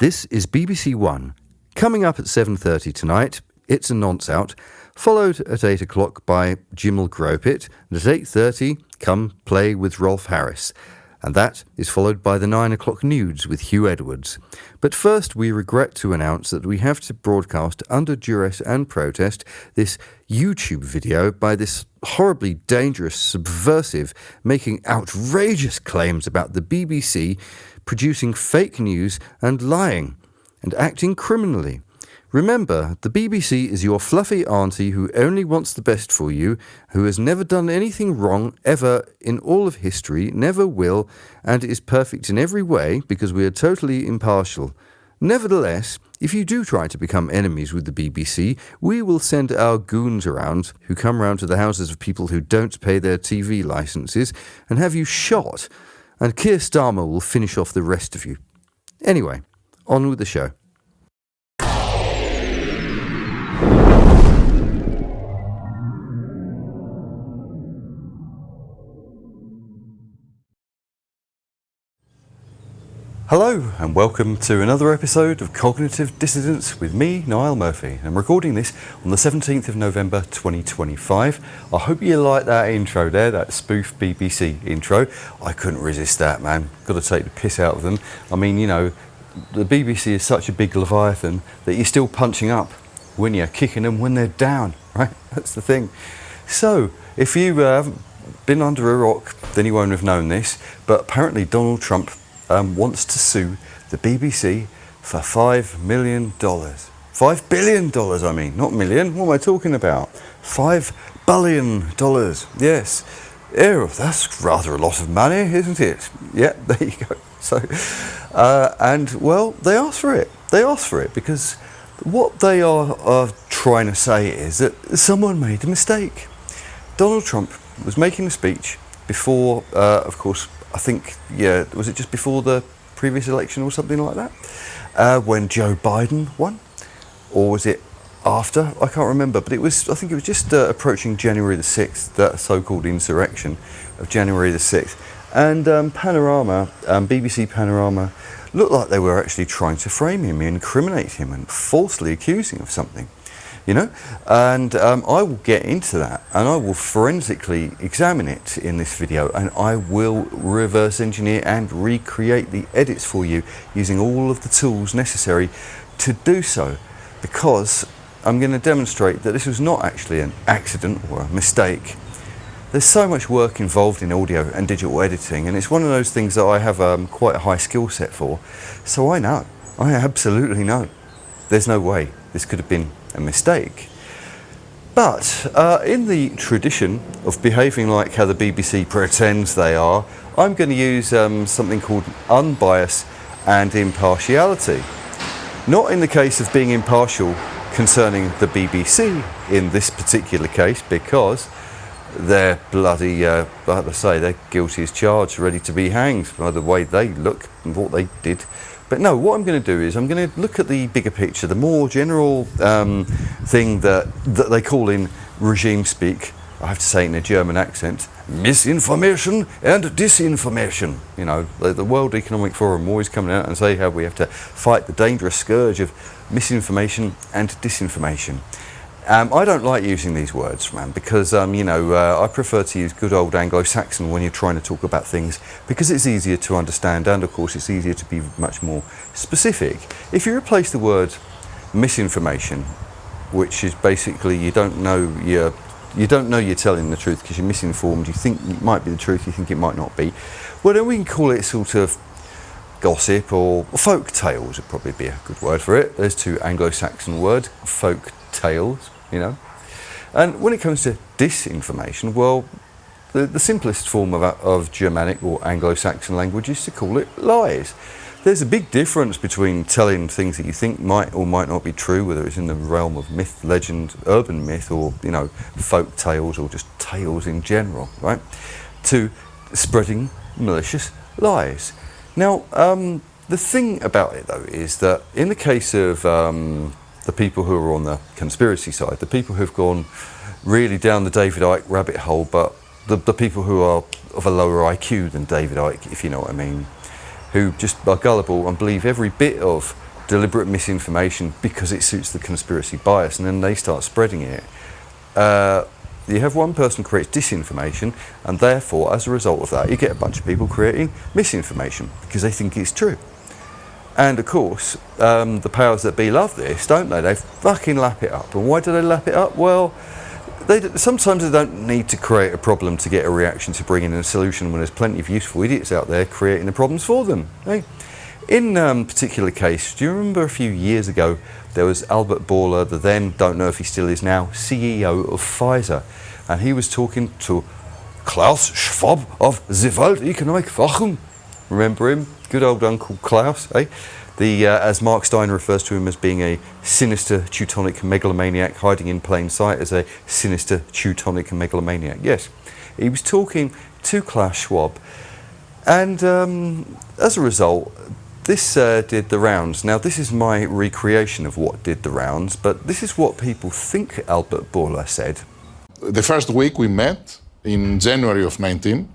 This is BBC One. Coming up at 7:30 tonight, It's a Nonce Out, followed at 8 o'clock by Jim'll Grope It, and at 8:30, Come Play with Rolf Harris. And that is followed by the 9 o'clock news with Hugh Edwards. But first, we regret to announce that we have to broadcast under duress and protest this YouTube video by this horribly dangerous subversive making outrageous claims about the BBC, producing fake news and lying, and acting criminally. Remember, the BBC is your fluffy auntie who only wants the best for you, who has never done anything wrong ever in all of history, never will, and is perfect in every way because we are totally impartial. Nevertheless, if you do try to become enemies with the BBC, we will send our goons around, who come round to the houses of people who don't pay their TV licenses, and have you shot, and Keir Starmer will finish off the rest of you. Anyway, on with the show. Hello and welcome to another episode of Cognitive Dissidence with me, Niall Murphy. I'm recording this on the 17th of November 2025. I hope you like that intro there, that spoof BBC intro. I couldn't resist that, man. Got to take the piss out of them. I mean, you know, the BBC is such a big leviathan that you're still punching up when you're kicking them when they're down, right? That's the thing. So, if you haven't been under a rock, then you won't have known this, but apparently Donald Trump wants to sue the BBC for $5 million. $5 billion, I mean, not million. What am I talking about? $5 billion. Yes. Yeah, that's rather a lot of money, isn't it? Yeah, there you go. So, and well, they asked for it. They asked for it because what they are trying to say is that someone made a mistake. Donald Trump was making a speech before, of course, I think, yeah, was it just before the previous election or something like that? When Joe Biden won? Or was it after? I can't remember, but I think it was just approaching January the 6th, that so-called insurrection of January the 6th. And BBC Panorama looked like they were actually trying to frame him, incriminate him and falsely accuse him of something. You know, and I will get into that and I will forensically examine it in this video, and I will reverse engineer and recreate the edits for you using all of the tools necessary to do so, because I'm going to demonstrate that this was not actually an accident or a mistake. There's so much work involved in audio and digital editing, and it's one of those things that I have quite a high skill set for, so I absolutely know there's no way this could have been a mistake. But in the tradition of behaving like how the BBC pretends they are, I'm going to use something called unbias and impartiality. Not in the case of being impartial concerning the BBC in this particular case, because they're bloody, like I say, they're guilty as charged, ready to be hanged by the way they look and what they did. But no, what I'm going to do is I'm going to look at the bigger picture, the more general thing that they call in regime speak, I have to say it in a German accent, misinformation and disinformation. You know, the World Economic Forum always coming out and say how we have to fight the dangerous scourge of misinformation and disinformation. I don't like using these words, man, because, you know, I prefer to use good old Anglo-Saxon when you're trying to talk about things, because it's easier to understand and, of course, it's easier to be much more specific. If you replace the word misinformation, which is basically you don't know you're telling the truth because you're misinformed, you think it might be the truth, you think it might not be, well, then we can call it sort of gossip or folk tales would probably be a good word for it. There's two Anglo-Saxon words, folk tales, you know. And when it comes to disinformation, well, the simplest form of Germanic or Anglo-Saxon language is to call it lies. There's a big difference between telling things that you think might or might not be true, whether it's in the realm of myth, legend, urban myth, or, you know, folk tales or just tales in general, right, to spreading malicious lies. Now, the thing about it, though, is that in the case of the people who are on the conspiracy side, the people who've gone really down the David Icke rabbit hole, but the people who are of a lower IQ than David Icke, if you know what I mean, who just are gullible and believe every bit of deliberate misinformation because it suits the conspiracy bias, and then they start spreading it. You have one person creates disinformation, and therefore, as a result of that, you get a bunch of people creating misinformation because they think it's true. And of course, the powers that be love this, don't they? They fucking lap it up. And why do they lap it up? Well, sometimes they don't need to create a problem to get a reaction to bring in a solution when there's plenty of useful idiots out there creating the problems for them. Hey? In particular case, do you remember a few years ago there was Albert Bourla, the then, don't know if he still is now, CEO of Pfizer, and he was talking to Klaus Schwab of the Welteconomieforum. Remember him? Good old Uncle Klaus, eh? As Mark Steiner refers to him as being a sinister Teutonic megalomaniac hiding in plain sight as a sinister Teutonic megalomaniac. Yes, he was talking to Klaus Schwab, and as a result, this did the rounds. Now, this is my recreation of what did the rounds, but this is what people think Albert Bourla said. The first week we met in January of 19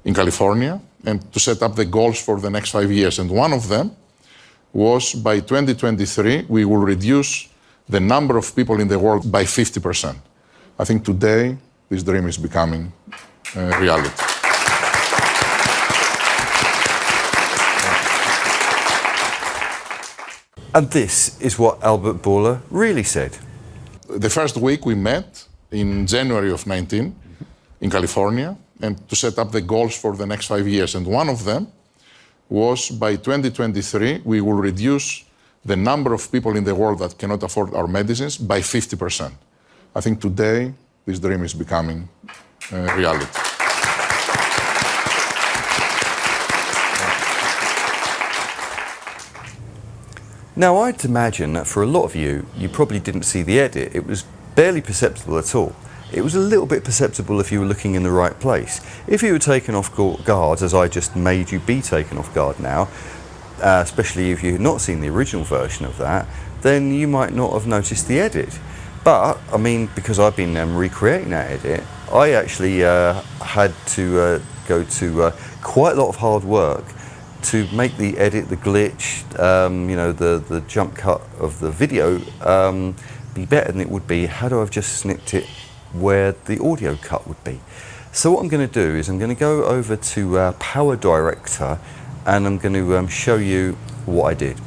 in California, and to set up the goals for the next 5 years. And one of them was by 2023, we will reduce the number of people in the world by 50%. I think today, this dream is becoming reality. And this is what Albert Bourla really said. The first week we met in January of 19 in California, and to set up the goals for the next 5 years. And one of them was by 2023, we will reduce the number of people in the world that cannot afford our medicines by 50%. I think today, this dream is becoming reality. Now, I'd imagine that for a lot of you, you probably didn't see the edit. It was barely perceptible at all. It was a little bit perceptible if you were looking in the right place. If you were taken off guard, as I just made you be taken off guard now, especially if you had not seen the original version of that, then you might not have noticed the edit. But, I mean, because I've been recreating that edit, I actually had to go to quite a lot of hard work to make the edit, the glitch, you know, the jump cut of the video be better than it would be had I have just snipped it where the audio cut would be. So what I'm going to do is I'm going to go over to Power Director, and I'm going to show you what I did.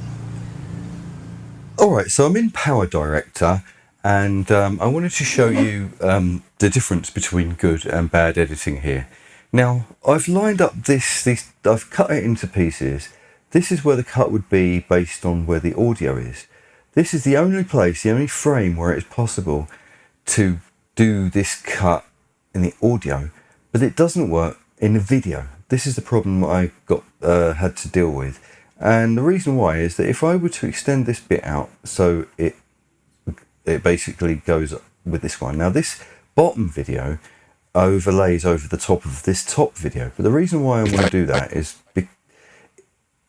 Alright, so I'm in Power Director, and I wanted to show you the difference between good and bad editing here. Now, I've lined up I've cut it into pieces. This is where the cut would be based on where the audio is. This is the only place, the only frame where it's possible to do this cut in the audio, but it doesn't work in the video. This is the problem I had to deal with. And the reason why is that if I were to extend this bit out, so it basically goes with this one. Now, this bottom video overlays over the top of this top video. But the reason why I want to do that is,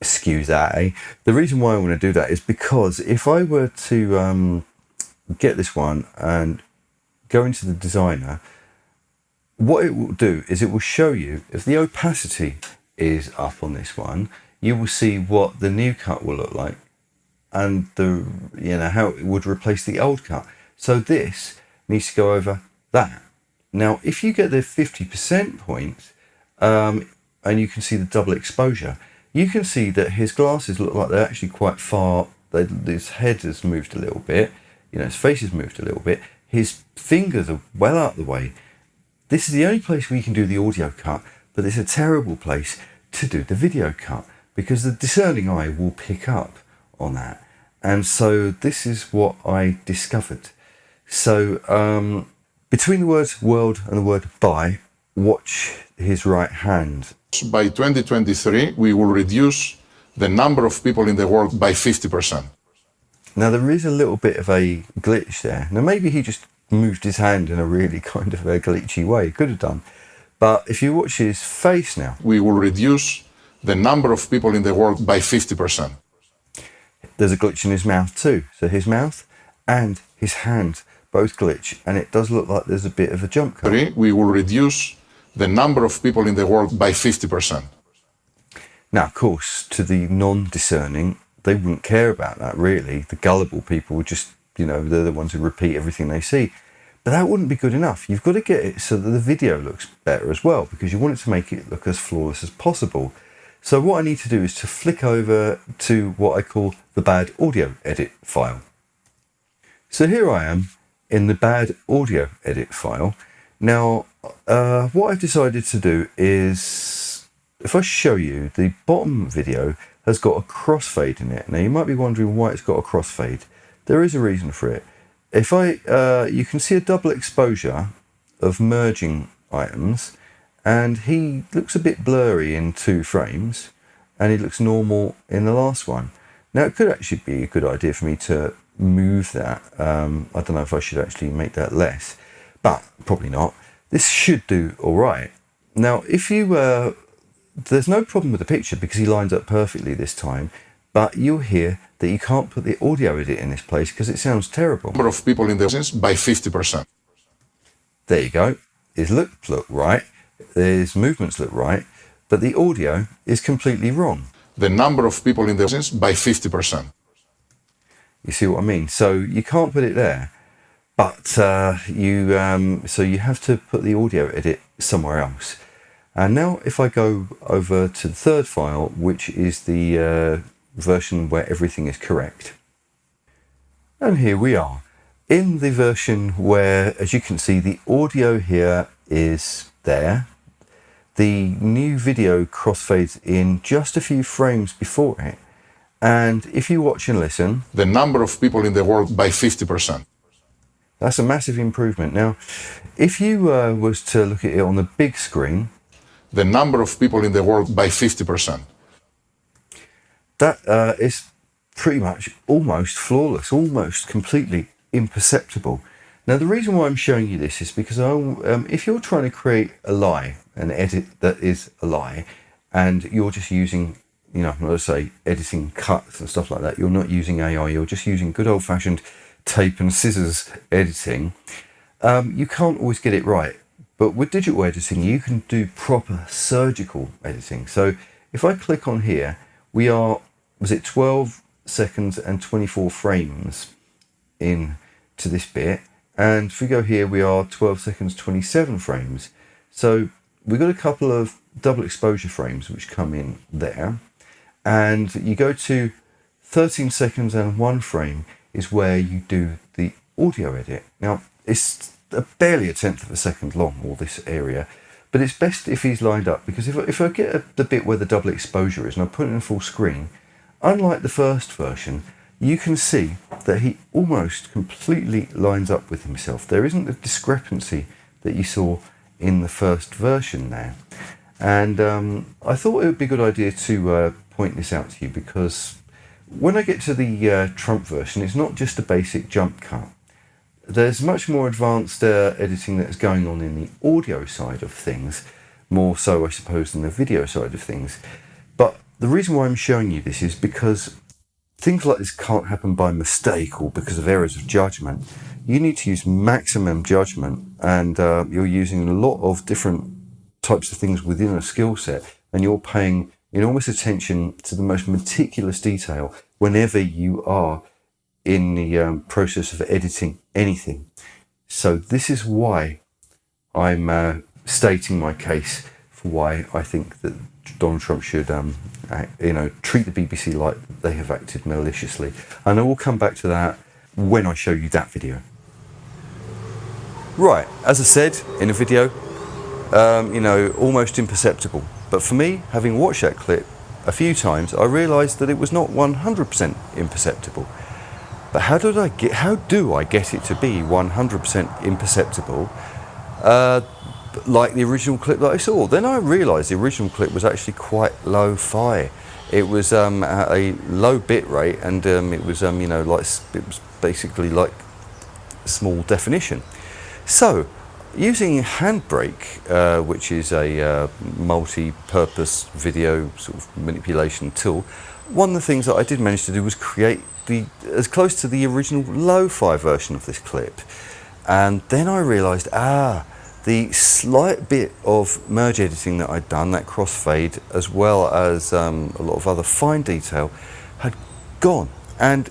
excuse that, eh? The reason why I want to do that is because if I were to get this one and go into the designer, what it will do is it will show you, if the opacity is up on this one, you will see what the new cut will look like and how it would replace the old cut. So this needs to go over that. Now, if you get the 50% point, and you can see the double exposure, you can see that his glasses look like they're actually quite far. His head has moved a little bit, his face has moved a little bit. His fingers are well out of the way. This is the only place where you can do the audio cut, but it's a terrible place to do the video cut because the discerning eye will pick up on that. And so this is what I discovered. So between the words world and the word by, watch his right hand. By 2023, we will reduce the number of people in the world by 50%. Now, there is a little bit of a glitch there. Now, maybe he just moved his hand in a really kind of a glitchy way. Could have done. But if you watch his face now, we will reduce the number of people in the world by 50%. There's a glitch in his mouth too. So his mouth and his hand both glitch. And it does look like there's a bit of a jump cut. We will reduce the number of people in the world by 50%. Now, of course, to the non-discerning, they wouldn't care about that really. The gullible people would just, they're the ones who repeat everything they see. But that wouldn't be good enough. You've got to get it so that the video looks better as well, because you want it to make it look as flawless as possible. So what I need to do is to flick over to what I call the bad audio edit file. So here I am in the bad audio edit file. Now, what I've decided to do is, if I show you, the bottom video has got a crossfade in it. Now you might be wondering why it's got a crossfade. There is a reason for it. If you can see a double exposure of merging items, and he looks a bit blurry in 2 frames, and he looks normal in the last one. Now it could actually be a good idea for me to move that. I don't know if I should actually make that less, but probably not. This should do all right. Now, if you, there's no problem with the picture because he lines up perfectly this time, but you'll hear that you can't put the audio edit in this place because it sounds terrible. Number of people in the audience by 50%. There you go. His looks look right, his movements look right, but the audio is completely wrong. The number of people in the audience by 50%. You see what I mean? So you can't put it there, but so you have to put the audio edit somewhere else. And now if I go over to the third file, which is the version where everything is correct. And here we are in the version where, as you can see, the audio here is there. The new video crossfades in just a few frames before it. And if you watch and listen, the number of people in the world by 50%. That's a massive improvement. Now, if you was to look at it on the big screen, the number of people in the world by 50%. That is pretty much almost flawless, almost completely imperceptible. Now, the reason why I'm showing you this is because if you're trying to create a lie, an edit that is a lie, and you're just using, let's say, editing cuts and stuff like that, you're not using AI, you're just using good old-fashioned tape and scissors editing, you can't always get it right. But with digital editing, you can do proper surgical editing. So if I click on here, we are, 12 seconds and 24 frames in to this bit. And if we go here, we are 12 seconds, 27 frames. So we've got a couple of double exposure frames which come in there. And you go to 13 seconds and 1 frame is where you do the audio edit. Now, it's barely a tenth of a second long, all this area. But it's best if he's lined up, because if I get the bit where the double exposure is and I put it in full screen, unlike the first version, you can see that he almost completely lines up with himself. There isn't the discrepancy that you saw in the first version there. And I thought it would be a good idea to point this out to you, because when I get to the Trump version, it's not just a basic jump cut. There's much more advanced editing that's going on in the audio side of things, more so I suppose than the video side of things. But the reason why I'm showing you this is because things like this can't happen by mistake or because of errors of judgment. You need to use maximum judgment, and you're using a lot of different types of things within a skill set, and you're paying enormous attention to the most meticulous detail whenever you are in the process of editing anything. So this is why I'm stating my case for why I think that Donald Trump should treat the BBC like they have acted maliciously. And I will come back to that when I show you that video. Right, as I said in a video, almost imperceptible. But for me, having watched that clip a few times, I realised that it was not 100% imperceptible. But how do I get it to be 100% imperceptible, like the original clip that I saw? Then I realised the original clip was actually quite lo-fi. It was at a low bit rate, and it was it was basically like small definition. So, using Handbrake, which is a multi-purpose video sort of manipulation tool, one of the things that I did manage to do was create as close to the original lo-fi version of this clip. And then I realised, the slight bit of merge editing that I'd done, that crossfade, as well as a lot of other fine detail, had gone. And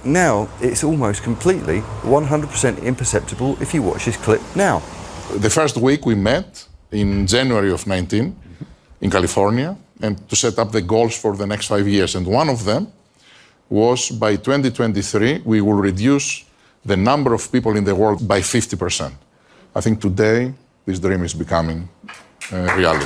now it's almost completely 100% imperceptible if you watch this clip now. The first week we met in January of 19 in California and to set up the goals for the next 5 years. And one of them was by 2023, we will reduce the number of people in the world by 50%. I think today this dream is becoming reality.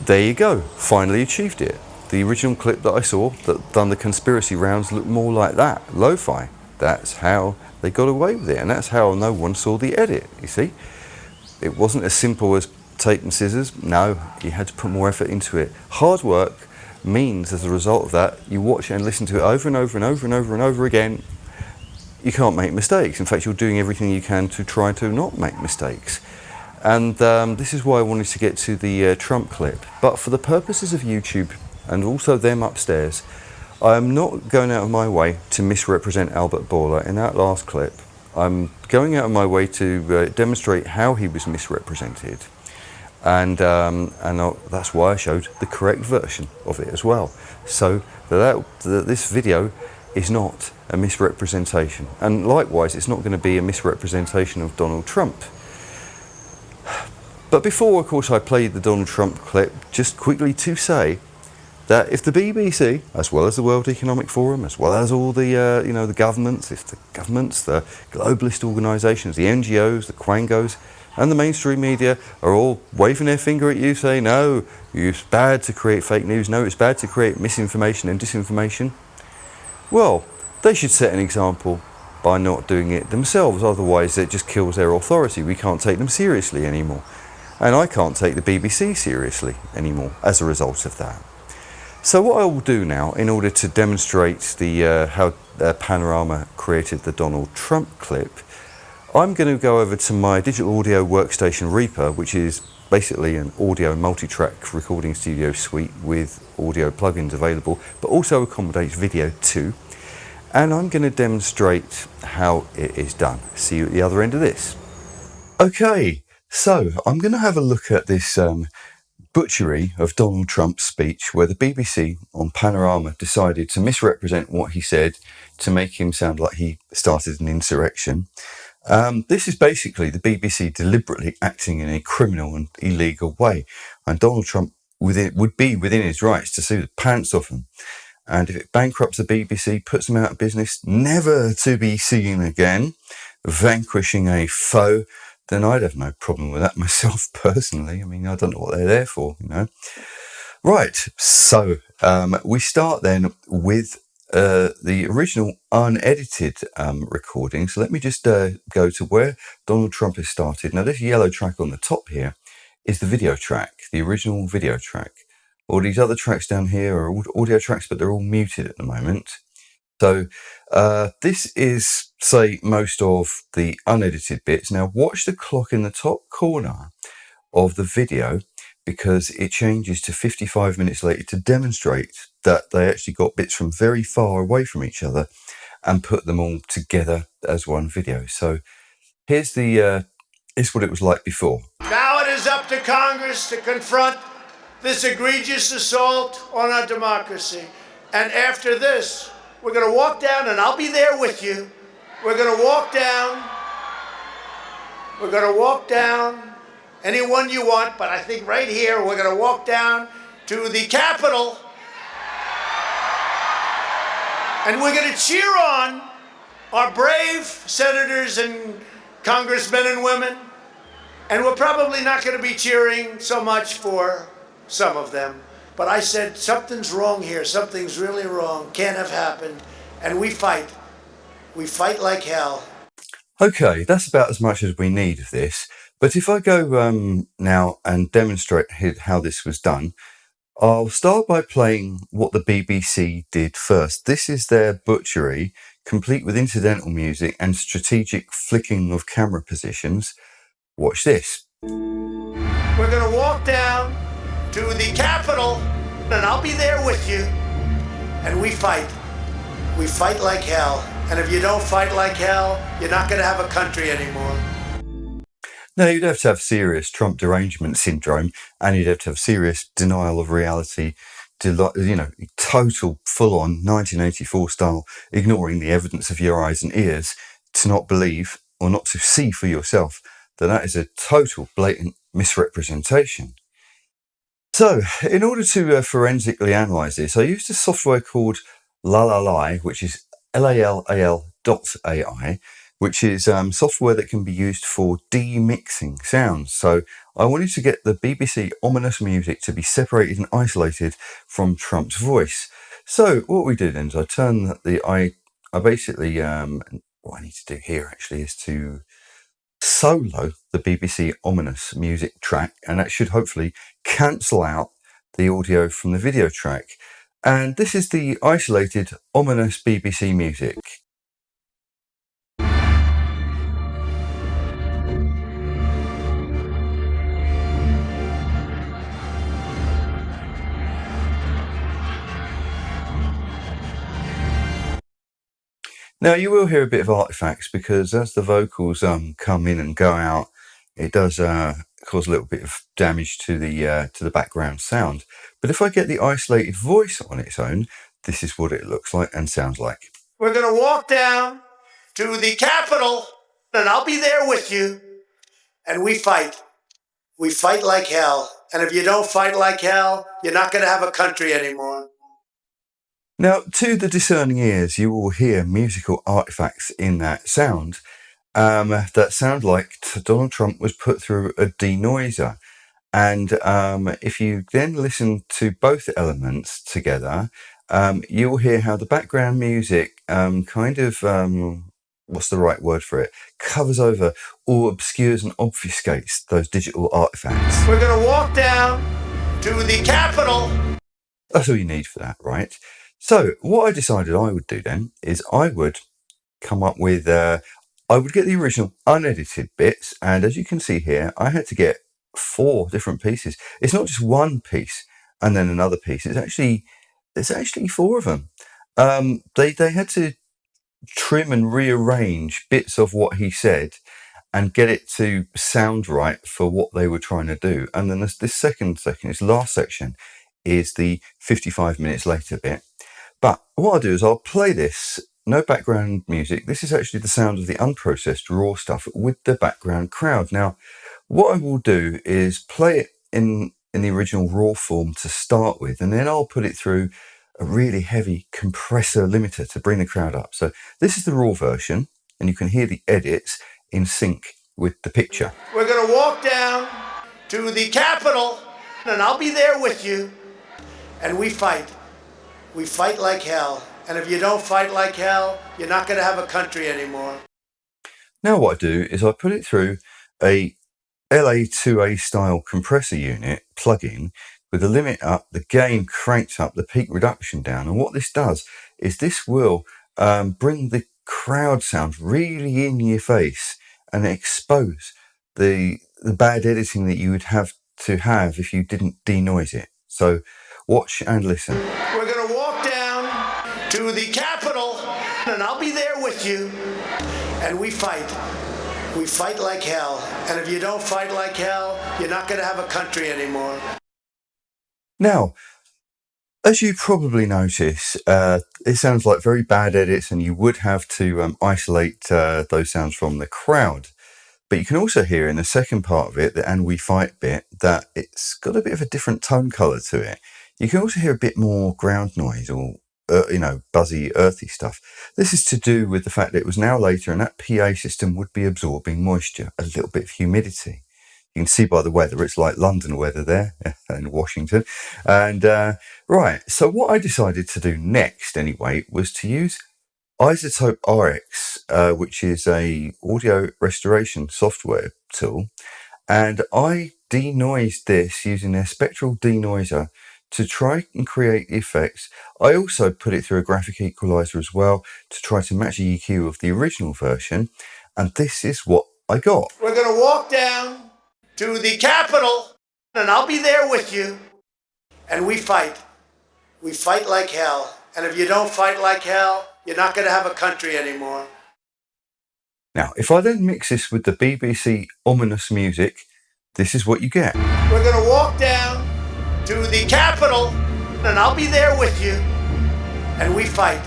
There you go, finally achieved it. The original clip that I saw that done the conspiracy rounds looked more like that, lo-fi. That's how they got away with it, and that's how no one saw the edit, you see. It wasn't as simple as tape and scissors. No, you had to put more effort into it. Hard work means, as a result of that, you watch it and listen to it over and over and over and over and over again. You can't make mistakes. In fact, you're doing everything you can to try to not make mistakes. And this is why I wanted to get to the Trump clip. But for the purposes of YouTube and also them upstairs, I am not going out of my way to misrepresent Albert Bourla in that last clip. I'm going out of my way to demonstrate how he was misrepresented. And that's why I showed the correct version of it as well. So that this video is not a misrepresentation. And likewise, it's not going to be a misrepresentation of Donald Trump. But before, of course, I played the Donald Trump clip, just quickly to say that if the BBC, as well as the World Economic Forum, as well as all the the governments, the globalist organisations, the NGOs, the Quangos, and the mainstream media are all waving their finger at you, saying, no, it's bad to create fake news, no, it's bad to create misinformation and disinformation, well, they should set an example by not doing it themselves. Otherwise, it just kills their authority. We can't take them seriously anymore. And I can't take the BBC seriously anymore as a result of that. So what I will do now, in order to demonstrate how Panorama created the Donald Trump clip, I'm going to go over to my digital audio workstation Reaper, which is basically an audio multi-track recording studio suite with audio plugins available, but also accommodates video too. And I'm going to demonstrate how it is done. See you at the other end of this. Okay, so I'm going to have a look at this butchery of Donald Trump's speech, where the BBC on Panorama decided to misrepresent what he said to make him sound like he started an insurrection. This is basically the BBC deliberately acting in a criminal and illegal way, and Donald Trump would be within his rights to sue the pants off him. And if it bankrupts the BBC, puts them out of business, never to be seen again, vanquishing a foe, then I'd have no problem with that myself personally. I mean, I don't know what they're there for, you know. Right, so we start then with the original unedited recording. So let me just go to where Donald Trump has started. Now, this yellow track on the top here is the video track, the original video track. All these other tracks down here are audio tracks, but they're all muted at the moment. So this is, say, most of the unedited bits. Now watch the clock in the top corner of the video, because it changes to 55 minutes later to demonstrate that they actually got bits from very far away from each other and put them all together as one video. So here's what it was like before. Now it is up to Congress to confront this egregious assault on our democracy. And after this, we're going to walk down, and I'll be there with you. We're going to walk down. We're going to walk down anyone you want, but I think right here we're going to walk down to the Capitol, and we're going to cheer on our brave senators and congressmen and women, and we're probably not going to be cheering so much for some of them. But I said, something's wrong here, something's really wrong, can't have happened, and we fight. We fight like hell. Okay, that's about as much as we need of this. But if I go now and demonstrate how this was done, I'll start by playing what the BBC did first. This is their butchery, complete with incidental music and strategic flicking of camera positions. Watch this. We're going to walk down to the Capitol, and I'll be there with you, and we fight. We fight like hell. And if you don't fight like hell, you're not going to have a country anymore. Now, you'd have to have serious Trump derangement syndrome, and you'd have to have serious denial of reality, total full-on 1984 style, ignoring the evidence of your eyes and ears, to not believe or not to see for yourself that that is a total blatant misrepresentation. So, in order to forensically analyse this, I used a software called Lalali, which is LALAL.ai, which is software that can be used for demixing sounds. So, I wanted to get the BBC ominous music to be separated and isolated from Trump's voice. So, what we did then is I basically, what I need to do here actually is to solo the BBC ominous music track, and that should hopefully cancel out the audio from the video track. And this is the isolated ominous BBC music. Now, you will hear a bit of artifacts because as the vocals come in and go out, it does cause a little bit of damage to the background sound. But if I get the isolated voice on its own, this is what it looks like and sounds like. We're going to walk down to the Capitol, and I'll be there with you. And we fight. We fight like hell. And if you don't fight like hell, you're not going to have a country anymore. Now, to the discerning ears, you will hear musical artifacts in that sound that sound like Donald Trump was put through a denoiser. And if you then listen to both elements together, you'll hear how the background music what's the right word for it? Covers over or obscures and obfuscates those digital artifacts. We're going to walk down to the Capitol. That's all you need for that, right? So what I decided I would do then is I would come up with, I would get the original unedited bits. And as you can see here, I had to get 4 different pieces. It's not just one piece and then another piece. There's actually 4 of them. They had to trim and rearrange bits of what he said and get it to sound right for what they were trying to do. And then this last section is the 55 minutes later bit. But what I'll do is I'll play this, no background music. This is actually the sound of the unprocessed raw stuff with the background crowd. Now, what I will do is play it in the original raw form to start with, and then I'll put it through a really heavy compressor limiter to bring the crowd up. So this is the raw version, and you can hear the edits in sync with the picture. We're going to walk down to the Capitol, and I'll be there with you. And we fight. We fight like hell. And if you don't fight like hell, you're not going to have a country anymore. Now what I do is I put it through a LA2A style compressor unit plug-in with the limit up, the gain cranked up, the peak reduction down. And what this does is this will bring the crowd sound really in your face and expose the bad editing that you would have to have if you didn't denoise it. So watch and listen. We're going to walk down to the Capitol, and I'll be there with you. And we fight. We fight like hell. And if you don't fight like hell, you're not going to have a country anymore. Now, as you probably notice, it sounds like very bad edits, and you would have to isolate those sounds from the crowd. But you can also hear in the second part of it, the "and we fight" bit, that it's got a bit of a different tone colour to it. You can also hear a bit more ground noise or, buzzy, earthy stuff. This is to do with the fact that it was now later and that PA system would be absorbing moisture, a little bit of humidity. You can see by the weather, it's like London weather there in Washington. And right, so what I decided to do next anyway was to use Isotope RX, which is a audio restoration software tool. And I denoised this using their spectral denoiser to try and create effects. I also put it through a graphic equalizer as well to try to match the EQ of the original version. And this is what I got. We're going to walk down to the Capitol, and I'll be there with you. And we fight. We fight like hell. And if you don't fight like hell, you're not going to have a country anymore. Now, if I then mix this with the BBC ominous music, this is what you get. We're going to walk down to the Capitol, and I'll be there with you. And we fight.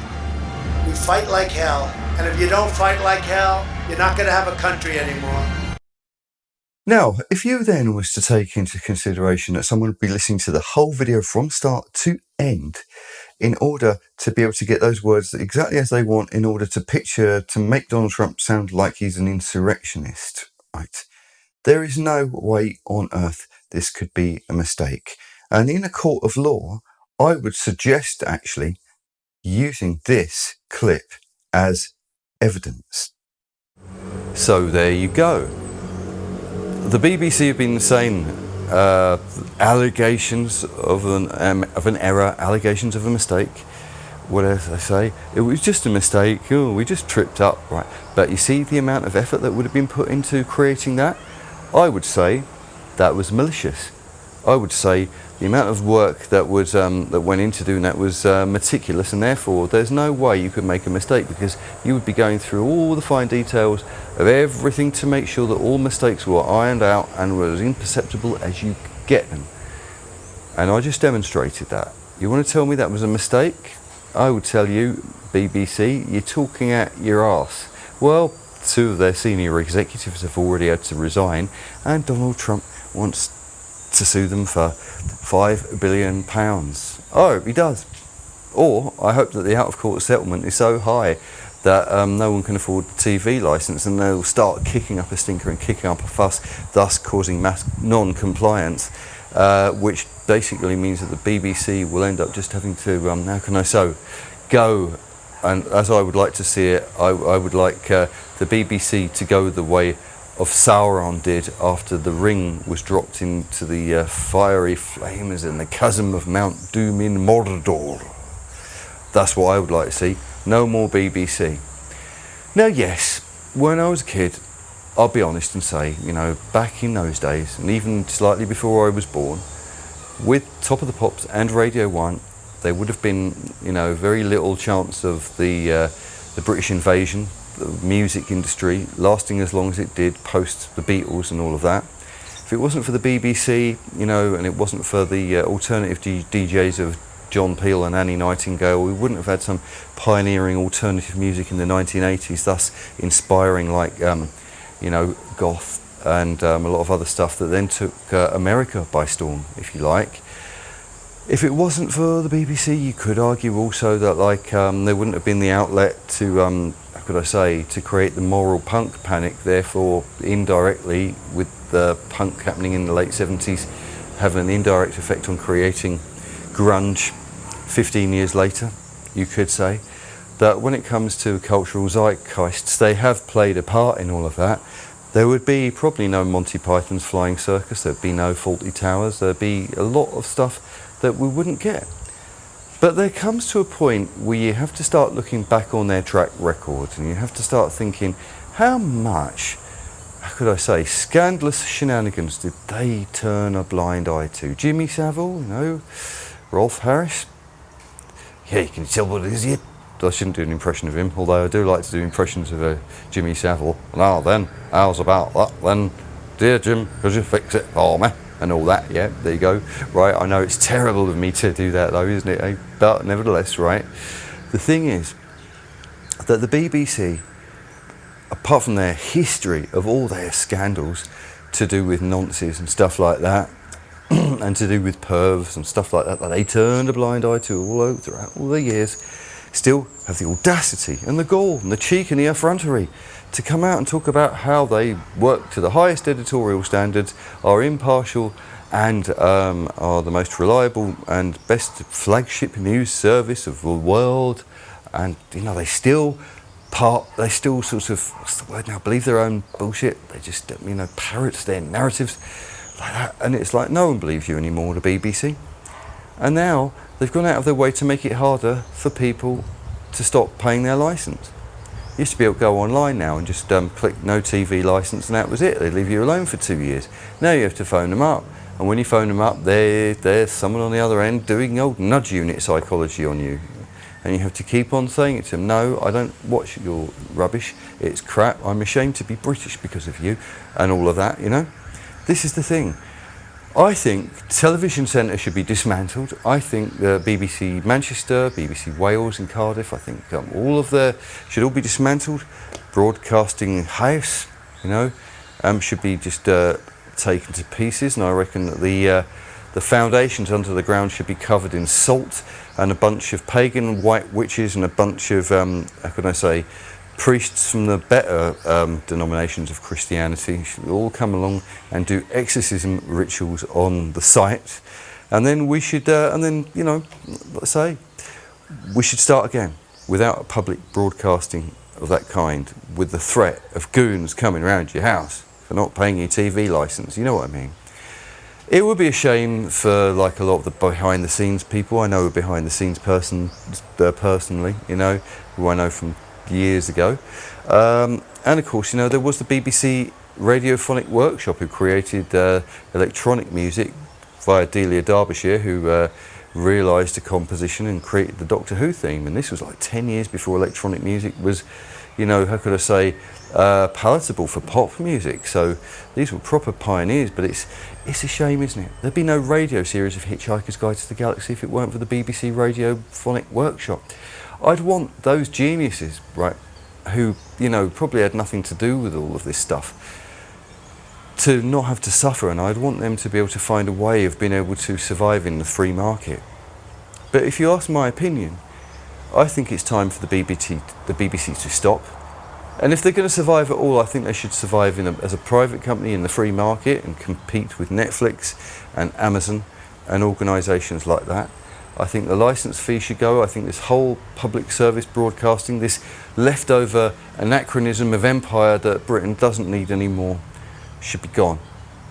We fight like hell. And if you don't fight like hell, you're not going to have a country anymore. Now, if you then was to take into consideration that someone would be listening to the whole video from start to end in order to be able to get those words exactly as they want, in order to make Donald Trump sound like he's an insurrectionist, right? There is no way on earth this could be a mistake. And in a court of law, I would suggest actually using this clip as evidence. So there you go. The BBC have been saying allegations of an error, allegations of a mistake, whatever they say. It was just a mistake. Oh, we just tripped up, right? But you see the amount of effort that would have been put into creating that. I would say that was malicious. I would say the amount of work that was that went into doing that was meticulous, and therefore there's no way you could make a mistake, because you would be going through all the fine details of everything to make sure that all mistakes were ironed out and were as imperceptible as you could get them. And I just demonstrated that. You want to tell me that was a mistake? I would tell you, BBC, you're talking out your arse. Well, 2 of their senior executives have already had to resign, and Donald Trump wants to sue them for £5 billion. I hope he does. Or I hope that the out-of-court settlement is so high that no one can afford the TV licence, and they'll start kicking up a stinker and kicking up a fuss, thus causing mass non-compliance, which basically means that the BBC will end up just having to, go, and as I would like to see it, I would like the BBC to go the way of Sauron did after the ring was dropped into the fiery flames in the chasm of Mount Doom in Mordor. That's what I would like to see. No more BBC. Now, yes, when I was a kid, I'll be honest and say, back in those days, and even slightly before I was born, with Top of the Pops and Radio 1, there would have been, very little chance of the British invasion, the music industry lasting as long as it did post the Beatles and all of that. If it wasn't for the BBC, and it wasn't for the alternative DJs of John Peel and Annie Nightingale, we wouldn't have had some pioneering alternative music in the 1980s, thus inspiring goth and a lot of other stuff that then took America by storm, if you like. If it wasn't for the BBC, you could argue also that there wouldn't have been the outlet to to create the moral punk panic, therefore indirectly with the punk happening in the late 70s having an indirect effect on creating grunge 15 years later. You could say that when it comes to cultural zeitgeists, they have played a part in all of that. There would be probably no Monty Python's Flying Circus, there'd be no Fawlty Towers, there'd be a lot of stuff that we wouldn't get. But there comes to a point where you have to start looking back on their track record, and you have to start thinking, how much, scandalous shenanigans did they turn a blind eye to? Jimmy Savile, Rolf Harris? Yeah, you can tell what it is yet. I shouldn't do an impression of him, although I do like to do impressions of Jimmy Savile. Now then, how's about that then? Dear Jim, could you fix it for me? And all that, yeah, there you go. Right, I know it's terrible of me to do that though, isn't it? But nevertheless, right, the thing is that the BBC, apart from their history of all their scandals to do with nonces and stuff like that, and to do with pervs and stuff like that they turned a blind eye to throughout all the years, still have the audacity and the gall and the cheek and the effrontery to come out and talk about how they work to the highest editorial standards, are impartial, and are the most reliable and best flagship news service of the world. And they still sort of, what's the word now, believe their own bullshit. They just parrots their narratives like that, and it's like no one believes you anymore, the BBC. And now they've gone out of their way to make it harder for people to stop paying their licence. You used to be able to go online now and just click no TV licence, and that was it. They'd leave you alone for 2 years. Now you have to phone them up, and when you phone them up, there's someone on the other end doing old nudge unit psychology on you. and you have to keep on saying it to them. No, I don't watch your rubbish. It's crap. I'm ashamed to be British because of you, and all of that, you know. This is the thing. I think television centre should be dismantled. I think the BBC Manchester, BBC Wales and Cardiff, I think all of the should all be dismantled. Broadcasting house, you know, should be just taken to pieces, and I reckon that the foundations under the ground should be covered in salt, and a bunch of pagan white witches and a bunch of how can I say, priests from the better denominations of Christianity should all come along and do exorcism rituals on the site, and then we should, and then, you know, let's say, we should start again without a public broadcasting of that kind, with the threat of goons coming around your house for not paying your TV licence. You know what I mean? It would be a shame for like a lot of the behind the scenes people. I know a behind the scenes person personally, you know, who I know from years ago, and of course, you know, there was the BBC Radiophonic Workshop who created electronic music via Delia Derbyshire, who realised a composition and created the Doctor Who theme, and this was like 10 years before electronic music was, you know, how could I say, palatable for pop music. So these were proper pioneers, but it's a shame, isn't it? There'd be no radio series of Hitchhiker's Guide to the Galaxy if it weren't for the BBC Radiophonic Workshop. I'd want those geniuses, right, who, you know, probably had nothing to do with all of this stuff, to not have to suffer, and I'd want them to be able to find a way of being able to survive in the free market. But if you ask my opinion, I think it's time for the BBC to stop. And if they're going to survive at all, I think they should survive as a private company in the free market and compete with Netflix and Amazon and organisations like that. I think the licence fee should go. I think this whole public service broadcasting, this leftover anachronism of empire that Britain doesn't need anymore, should be gone.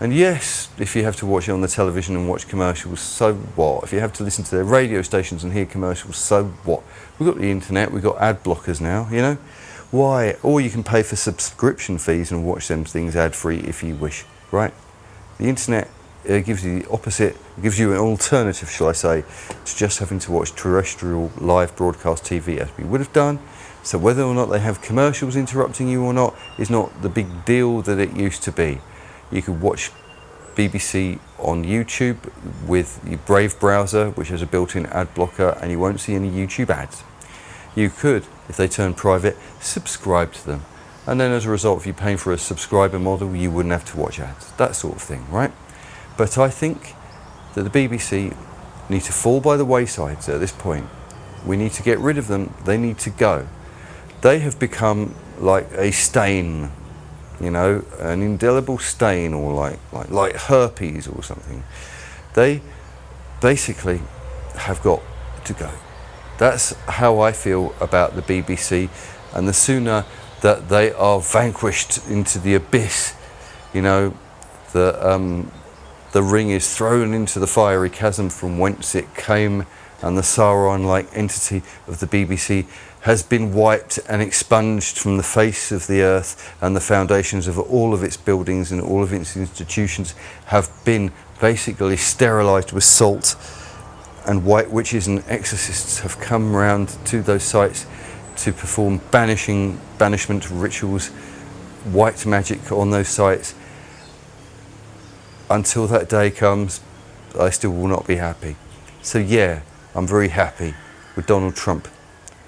And yes, if you have to watch it on the television and watch commercials, so what? If you have to listen to their radio stations and hear commercials, so what? We've got the internet, we've got ad blockers now, you know? Why? Or you can pay for subscription fees and watch them things ad-free if you wish, right? The internet gives you the opposite, gives you an alternative, shall I say, to just having to watch terrestrial live broadcast TV as we would have done. So whether or not they have commercials interrupting you or not is not the big deal that it used to be. You could watch BBC on YouTube with your Brave browser, which has a built-in ad blocker, and you won't see any YouTube ads. You could, if they turn private, subscribe to them. And then as a result, if you're paying for a subscriber model, you wouldn't have to watch ads, that sort of thing, right? But I think that the BBC need to fall by the wayside at this point. We need to get rid of them. They need to go. They have become like a stain, you know, an indelible stain, or like herpes or something. They basically have got to go. That's how I feel about the BBC, and the sooner that they are vanquished into the abyss, you know, the ring is thrown into the fiery chasm from whence it came, and the Sauron-like entity of the BBC has been wiped and expunged from the face of the earth, and the foundations of all of its buildings and all of its institutions have been basically sterilised with salt, and white witches and exorcists have come round to those sites to perform banishment rituals, white magic on those sites. Until that day comes, I still will not be happy. So yeah, I'm very happy with Donald Trump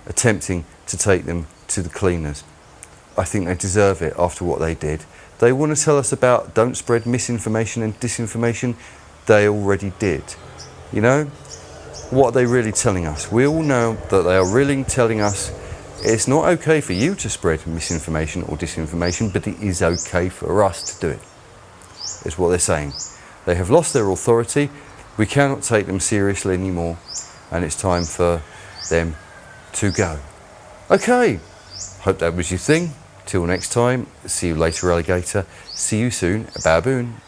attempting to take them to the cleaners. I think they deserve it after what they did. They want to tell us about don't spread misinformation and disinformation. They already did. You know, what are they really telling us? We all know that they are really telling us it's not okay for you to spread misinformation or disinformation, but it is okay for us to do it, is what they're saying. They have lost their authority. We cannot take them seriously anymore, and it's time for them to go. Okay, hope that was your thing. Till next time, see you later, alligator. See you soon, a baboon.